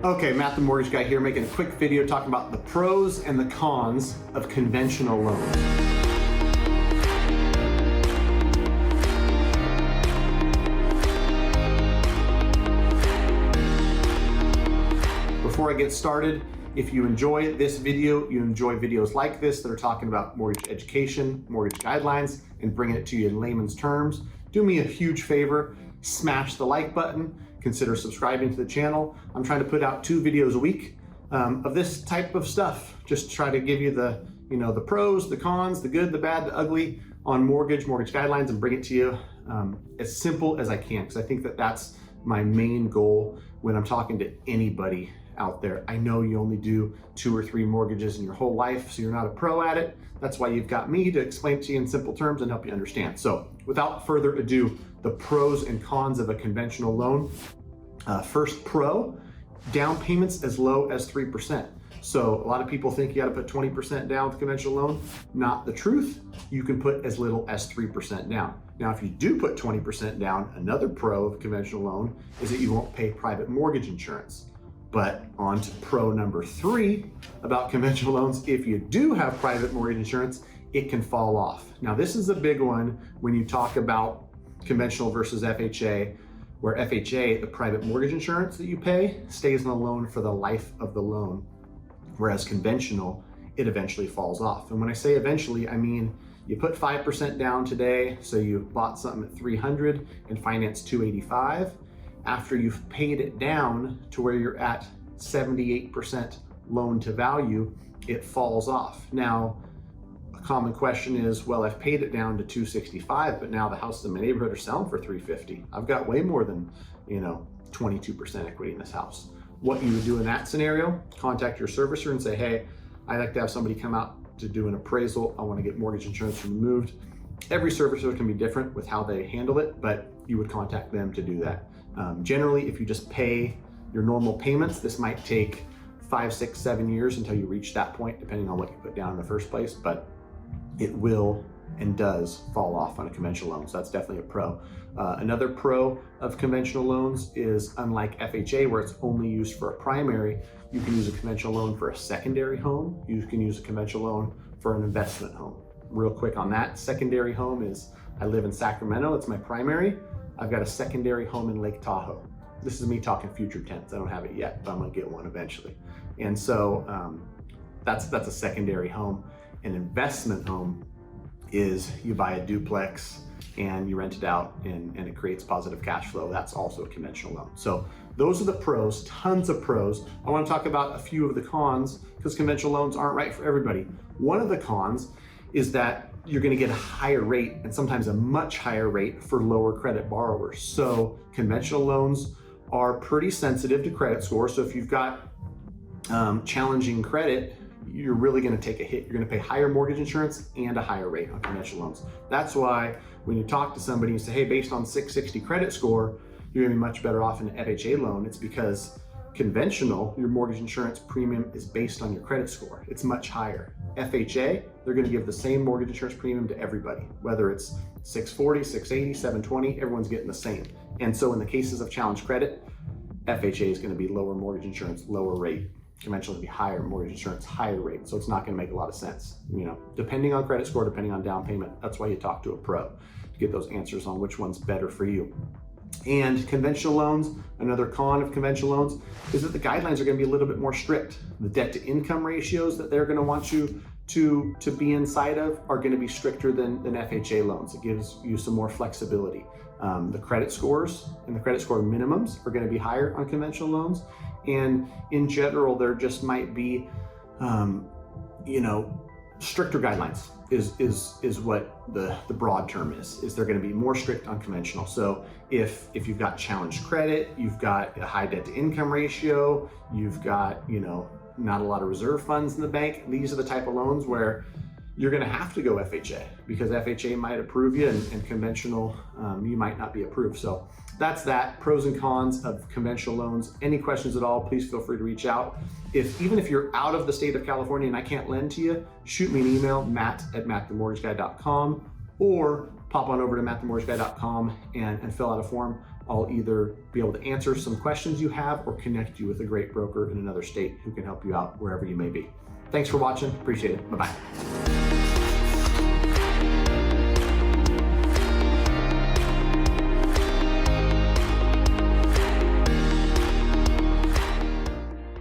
Okay, Matt the Mortgage Guy here, making a quick video talking about the pros and the cons of conventional loans. Before I get started, if you enjoy this video, you enjoy videos like this that are talking about mortgage education, mortgage guidelines, and bringing it to you in layman's terms, do me a huge favor, smash the like button, consider subscribing to the channel. I'm trying to put out 2 videos a week of this type of stuff. Just try to give you the, the pros, the cons, the good, the bad, the ugly on mortgage guidelines, and bring it to you as simple as I can, because I think that that's my main goal when I'm talking to anybody out there. I know you only do 2 or 3 mortgages in your whole life, so you're not a pro at it. That's why you've got me to explain it to you in simple terms and help you understand. So without further ado, the pros and cons of a conventional loan. First pro, down payments as low as 3%. So a lot of people think you gotta put 20% down with a conventional loan. Not the truth. You can put as little as 3% down. Now, if you do put 20% down, another pro of a conventional loan is that you won't pay private mortgage insurance. But on to pro number 3 about conventional loans. If you do have private mortgage insurance, it can fall off. Now, this is a big one when you talk about conventional versus FHA, where FHA, the private mortgage insurance that you pay, stays on the loan for the life of the loan, whereas conventional, it eventually falls off. And when I say eventually, I mean you put 5% down today, so you bought something at 300 and financed 285. After you've paid it down to where you're at 78% loan to value, it falls off. Now, a common question is, well, I've paid it down to 265, but now the houses in my neighborhood are selling for 350. I've got way more than, 22% equity in this house. What you would do in that scenario, contact your servicer and say, hey, I'd like to have somebody come out to do an appraisal. I want to get mortgage insurance removed. Every servicer can be different with how they handle it, but you would contact them to do that. Generally, if you just pay your normal payments, this might take 5, 6, 7 years until you reach that point, depending on what you put down in the first place, but it will and does fall off on a conventional loan. So that's definitely a pro. Another pro of conventional loans is, unlike FHA, where it's only used for a primary, you can use a conventional loan for a secondary home. You can use a conventional loan for an investment home. Real quick on that, secondary home is, I live in Sacramento, it's my primary. I've got a secondary home in Lake Tahoe. This is me talking future tense. I don't have it yet, but I'm gonna get one eventually. And so that's a secondary home. An investment home is you buy a duplex and you rent it out and it creates positive cash flow. That's also a conventional loan. So those are the pros, tons of pros. I wanna talk about a few of the cons, because conventional loans aren't right for everybody. One of the cons is that you're gonna get a higher rate, and sometimes a much higher rate, for lower credit borrowers. So conventional loans are pretty sensitive to credit score. So if you've got challenging credit, you're really gonna take a hit. You're gonna pay higher mortgage insurance and a higher rate on conventional loans. That's why when you talk to somebody and say, hey, based on 660 credit score, you're gonna be much better off in an FHA loan. It's because conventional, your mortgage insurance premium is based on your credit score. It's much higher. FHA, they're gonna give the same mortgage insurance premium to everybody, whether it's 640, 680, 720, everyone's getting the same. And so in the cases of challenged credit, FHA is gonna be lower mortgage insurance, lower rate. Conventional will be higher mortgage insurance, higher rate. So it's not gonna make a lot of sense. Depending on credit score, depending on down payment, that's why you talk to a pro to get those answers on which one's better for you. And conventional loans, another con of conventional loans is that the guidelines are gonna be a little bit more strict. The debt to income ratios that they're gonna want you to be inside of are gonna be stricter than FHA loans. It gives you some more flexibility. The credit scores and the credit score minimums are gonna be higher on conventional loans. And in general, there just might be, stricter guidelines is what the broad term is they're going to be more strict on conventional. So if you've got challenged credit, you've got a high debt to income ratio, you've got, not a lot of reserve funds in the bank, these are the type of loans where you're going to have to go FHA, because FHA might approve you and conventional, you might not be approved. So that's that, pros and cons of conventional loans. Any questions at all, please feel free to reach out. Even if you're out of the state of California and I can't lend to you, shoot me an email, matt@mattthemortgageguy.com, or pop on over to mattthemortgageguy.com and fill out a form. I'll either be able to answer some questions you have or connect you with a great broker in another state who can help you out wherever you may be. Thanks for watching. Appreciate it. Bye-bye.